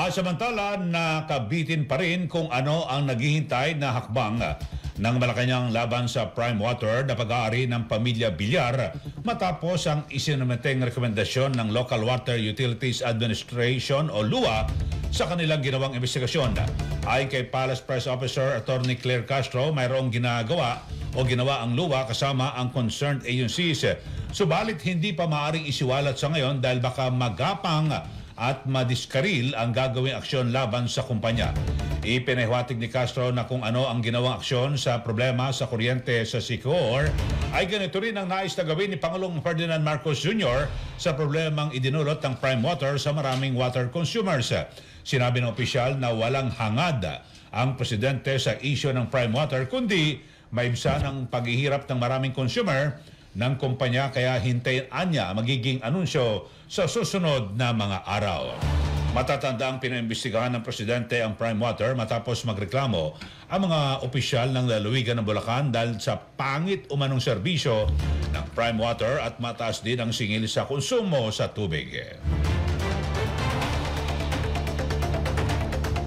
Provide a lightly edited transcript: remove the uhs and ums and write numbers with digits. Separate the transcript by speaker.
Speaker 1: Samantala, nakabitin pa rin kung ano ang naghihintay na hakbang ng Malacanang laban sa Prime Water na pag-aari ng pamilya Bilyar matapos ang isinumeteng rekomendasyon ng Local Water Utilities Administration o LUA sa kanilang ginawang investigasyon. Ayon kay Palace Press Officer Attorney Claire Castro, mayroong ginawa ang LUA kasama ang concerned agencies. Subalit hindi pa maaaring isiwalat sa ngayon dahil baka magapang at madiskaril ang gagawing aksyon laban sa kumpanya. Ipinahiwatig ni Castro na kung ano ang ginawang aksyon sa problema sa kuryente sa Siquijor ay ganito rin ang nais na gawin ni Pangulong Ferdinand Marcos Jr. sa problemang idinulot ng Prime Water sa maraming water consumers. Sinabi ng opisyal na walang hangad ang presidente sa isyu ng Prime Water kundi maibsan ang paghihirap ng maraming consumer ng kumpanya, kaya hintayin niya magiging anunsyo sa susunod na mga araw. Matatanda ang pinaimbestigahan ng presidente ang Prime Water matapos magreklamo ang mga opisyal ng lalawigan ng Bulacan dahil sa pangit umanong serbisyo ng Prime Water at mataas din ang singil sa konsumo sa tubig.